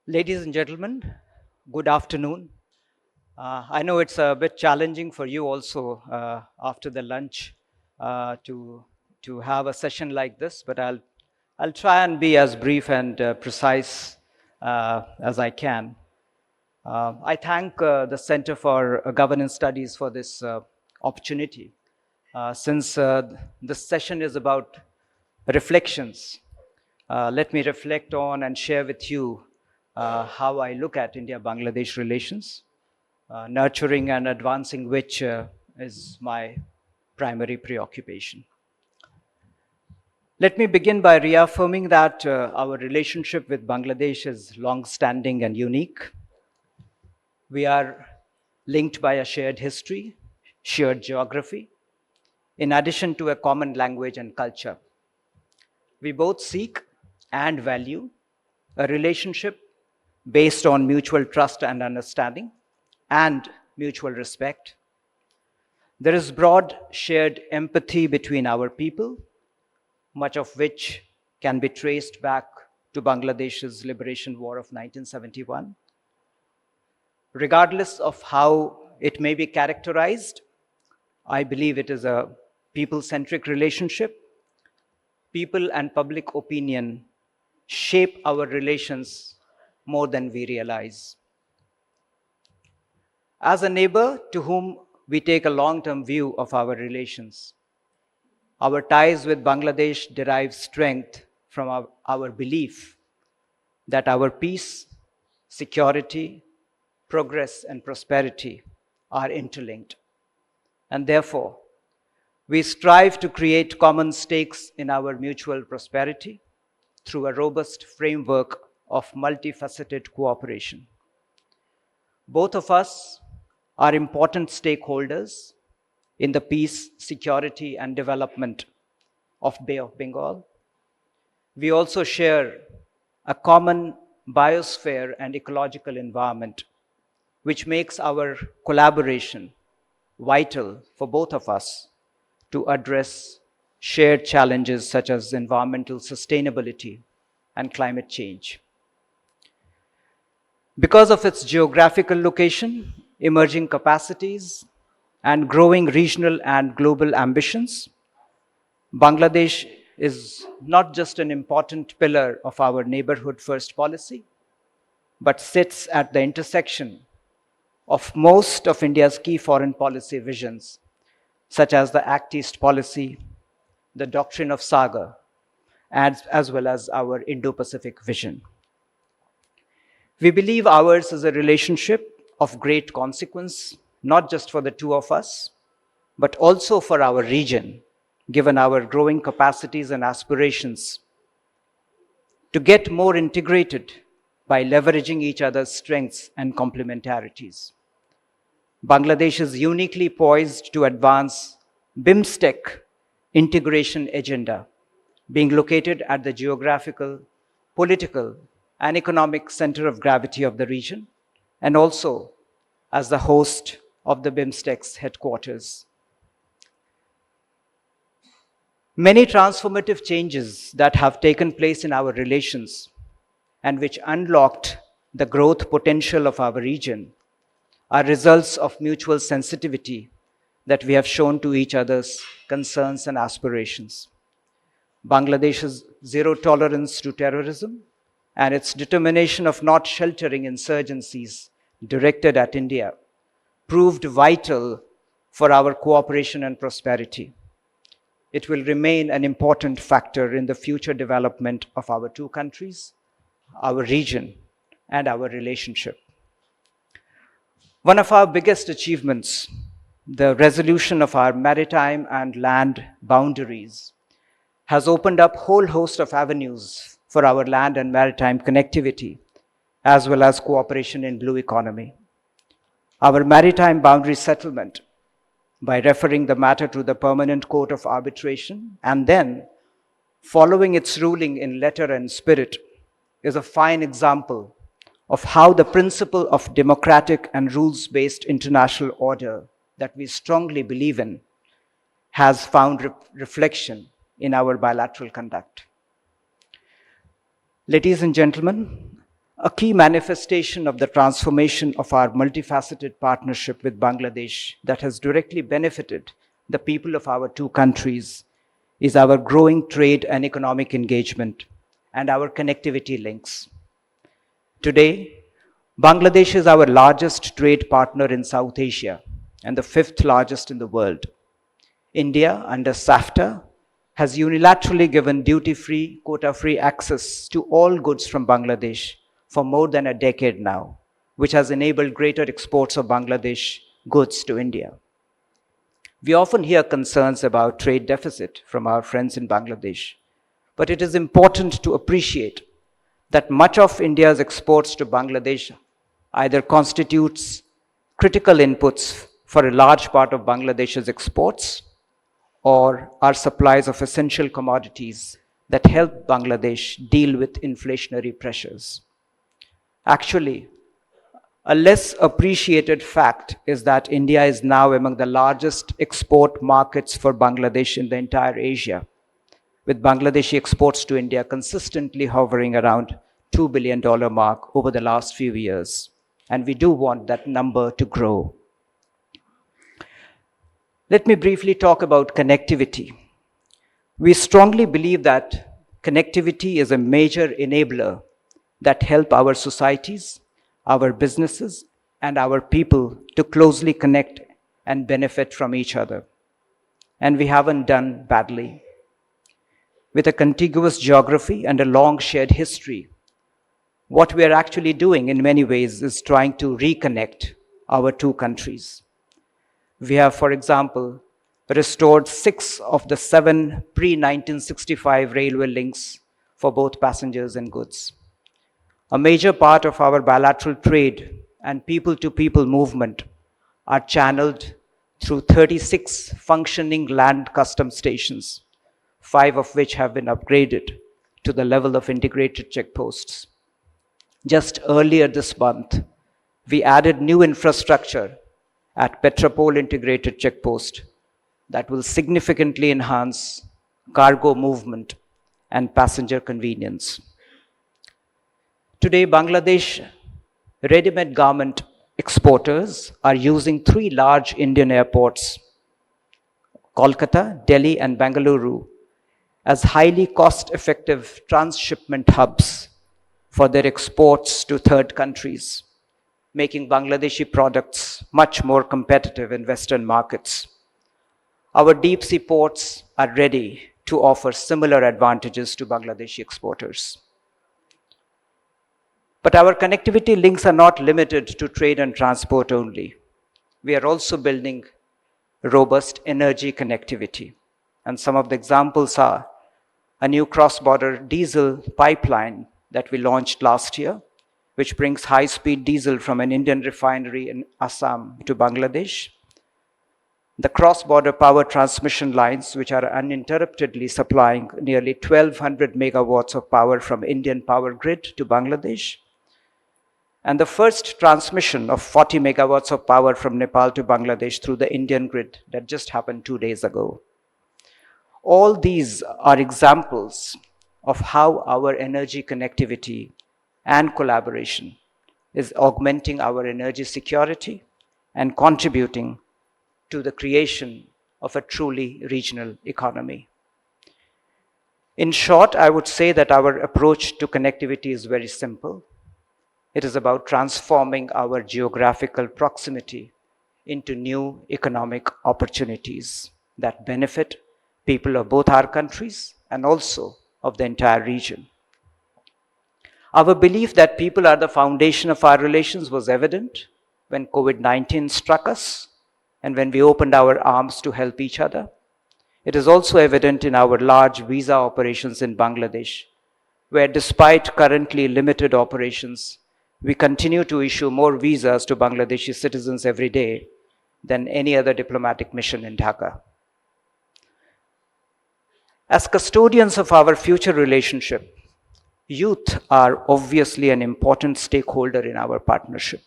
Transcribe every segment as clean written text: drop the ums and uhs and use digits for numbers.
Ladies and gentlemen, good afternoon. I know it's a bit challenging for you also after the lunch to have a session like this, but I'll try and be as brief and precise as I can. I thank the Center for Governance Studies for this opportunity. Since this session is about reflections, let me reflect on and share with you how I look at India-Bangladesh relations, nurturing and advancing which is my primary preoccupation. Let me begin by reaffirming that our relationship with Bangladesh is long-standing and unique. We are linked by a shared history, shared geography, in addition to a common language and culture. We both seek and value a relationship based on mutual trust and understanding and mutual respect. There is broad shared empathy between our people, much of which can be traced back to Bangladesh's liberation war of 1971. Regardless of how it may be characterized, I believe it is a people-centric relationship. People and public opinion shape our relations more than we realize. As a neighbor to whom we take a long-term view of our relations, our ties with Bangladesh derive strength from our belief that our peace, security, progress, and prosperity are interlinked. And therefore, we strive to create common stakes in our mutual prosperity through a robust framework of multifaceted cooperation. Both of us are important stakeholders in the peace, security, and development of Bay of Bengal. We also share a common biosphere and ecological environment, which makes our collaboration vital for both of us to address shared challenges such as environmental sustainability and climate change. Because of its geographical location, emerging capacities, and growing regional and global ambitions, Bangladesh is not just an important pillar of our neighborhood first policy, but sits at the intersection of most of India's key foreign policy visions, such as the Act East policy, the doctrine of Saga, as well as our Indo-Pacific vision. We believe ours is a relationship of great consequence, not just for the two of us, but also for our region, given our growing capacities and aspirations to get more integrated by leveraging each other's strengths and complementarities. Bangladesh is uniquely poised to advance BIMSTEC integration agenda, being located at the geographical, political, and economic center of gravity of the region, and also as the host of the BIMSTEC's headquarters. Many transformative changes that have taken place in our relations and which unlocked the growth potential of our region are results of mutual sensitivity that we have shown to each other's concerns and aspirations. Bangladesh's zero tolerance to terrorism and its determination of not sheltering insurgencies directed at India proved vital for our cooperation and prosperity. It will remain an important factor in the future development of our two countries, our region, and our relationship. One of our biggest achievements, the resolution of our maritime and land boundaries, has opened up a whole host of avenues for our land and maritime connectivity, as well as cooperation in blue economy. Our maritime boundary settlement, by referring the matter to the Permanent Court of Arbitration and then following its ruling in letter and spirit, is a fine example of how the principle of democratic and rules-based international order that we strongly believe in has found reflection in our bilateral conduct. Ladies and gentlemen, A key manifestation of the transformation of our multifaceted partnership with Bangladesh that has directly benefited the people of our two countries is our growing trade and economic engagement and our connectivity links. Today, Bangladesh is our largest trade partner in South Asia and the fifth largest in the world. India, under SAFTA, has unilaterally given duty-free, quota-free access to all goods from Bangladesh for more than a decade now, which has enabled greater exports of Bangladesh goods to India. We often hear concerns about trade deficit from our friends in Bangladesh, but it is important to appreciate that much of India's exports to Bangladesh either constitutes critical inputs for a large part of Bangladesh's exports or are supplies of essential commodities that help Bangladesh deal with inflationary pressures. Actually, a less appreciated fact is that India is now among the largest export markets for Bangladesh in the entire Asia, with Bangladeshi exports to India consistently hovering around $2 billion mark over the last few years. And we do want that number to grow. Let me briefly talk about connectivity. We strongly believe that connectivity is a major enabler that help our societies, our businesses, and our people to closely connect and benefit from each other. And we haven't done badly. With a contiguous geography and a long shared history, what we are actually doing in many ways is trying to reconnect our two countries. We have, for example, restored 6 of the 7 pre-1965 railway links for both passengers and goods. A major part of our bilateral trade and people-to-people movement are channeled through 36 functioning land customs stations, 5 of which have been upgraded to the level of integrated checkposts. Just earlier this month, we added new infrastructure at Petropol Integrated Checkpost that will significantly enhance cargo movement and passenger convenience. Today, Bangladesh ready-made garment exporters are using 3 large Indian airports, Kolkata, Delhi, and Bengaluru, as highly cost-effective transshipment hubs for their exports to third countries, making Bangladeshi products much more competitive in Western markets. Our deep sea ports are ready to offer similar advantages to Bangladeshi exporters. But our connectivity links are not limited to trade and transport only. We are also building robust energy connectivity. And some of the examples are a new cross-border diesel pipeline that we launched last year, which brings high-speed diesel from an Indian refinery in Assam to Bangladesh. The cross-border power transmission lines, which are uninterruptedly supplying nearly 1,200 megawatts of power from Indian power grid to Bangladesh. And the first transmission of 40 megawatts of power from Nepal to Bangladesh through the Indian grid that just happened 2 days ago. All these are examples of how our energy connectivity and collaboration is augmenting our energy security and contributing to the creation of a truly regional economy. In short, I would say that our approach to connectivity is very simple. It is about transforming our geographical proximity into new economic opportunities that benefit people of both our countries and also of the entire region. Our belief that people are the foundation of our relations was evident when COVID-19 struck us and when we opened our arms to help each other. It is also evident in our large visa operations in Bangladesh, where despite currently limited operations, we continue to issue more visas to Bangladeshi citizens every day than any other diplomatic mission in Dhaka. As custodians of our future relationship, youth are obviously an important stakeholder in our partnership.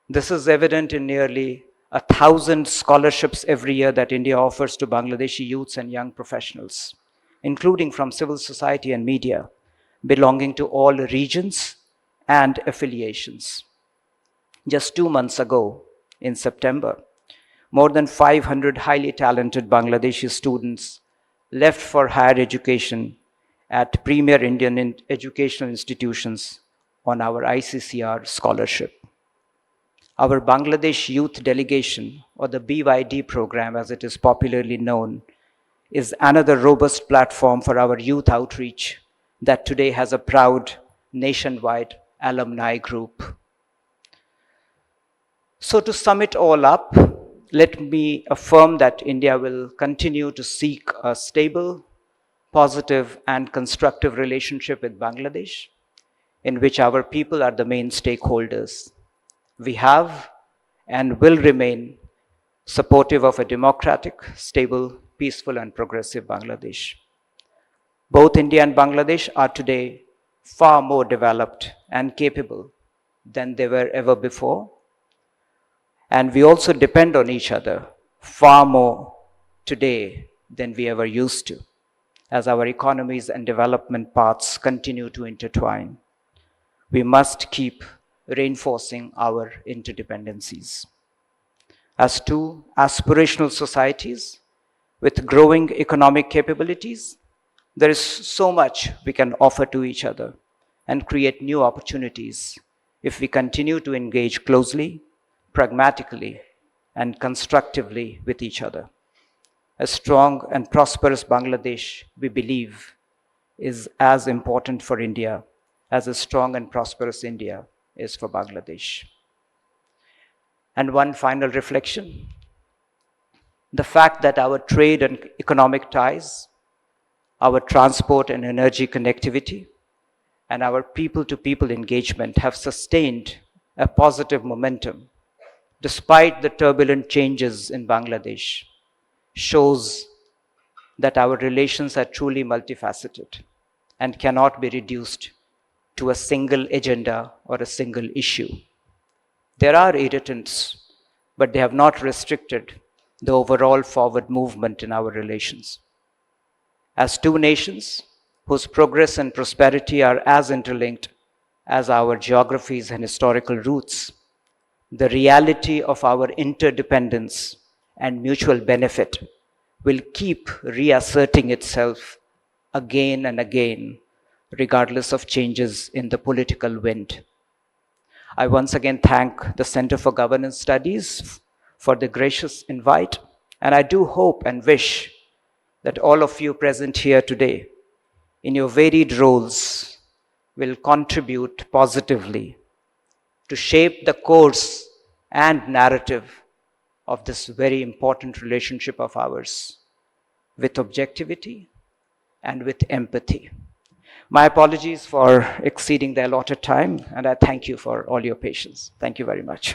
This is evident in nearly 1,000 scholarships every year that India offers to Bangladeshi youths and young professionals, including from civil society and media, belonging to all regions and affiliations. Just 2 months ago, in September, more than 500 highly talented Bangladeshi students left for higher education at premier Indian educational institutions on our ICCR scholarship. Our Bangladesh Youth Delegation, or the BYD program as it is popularly known, is another robust platform for our youth outreach that today has a proud nationwide alumni group. So, to sum it all up, let me affirm that India will continue to seek a stable, positive, and constructive relationship with Bangladesh, in which our people are the main stakeholders. We have and will remain supportive of a democratic, stable, peaceful, and progressive Bangladesh. Both India and Bangladesh are today far more developed and capable than they were ever before. And we also depend on each other far more today than we ever used to, as our economies and development paths continue to intertwine. We must keep reinforcing our interdependencies. As two aspirational societies with growing economic capabilities, there is so much we can offer to each other and create new opportunities if we continue to engage closely, pragmatically, and constructively with each other. A strong and prosperous Bangladesh, we believe, is as important for India as a strong and prosperous India is for Bangladesh. And one final reflection: the fact that our trade and economic ties, our transport and energy connectivity, and our people-to-people engagement have sustained a positive momentum despite the turbulent changes in Bangladesh shows that our relations are truly multifaceted and cannot be reduced to a single agenda or a single issue. There are irritants, but they have not restricted the overall forward movement in our relations. As two nations whose progress and prosperity are as interlinked as our geographies and historical roots, the reality of our interdependence and mutual benefit will keep reasserting itself again and again, regardless of changes in the political wind. I once again thank the Center for Governance Studies for the gracious invite, and I do hope and wish that all of you present here today, in your varied roles, will contribute positively to shape the course and narrative of this very important relationship of ours with objectivity and with empathy. My apologies for exceeding the allotted time, and I thank you for all your patience. Thank you very much.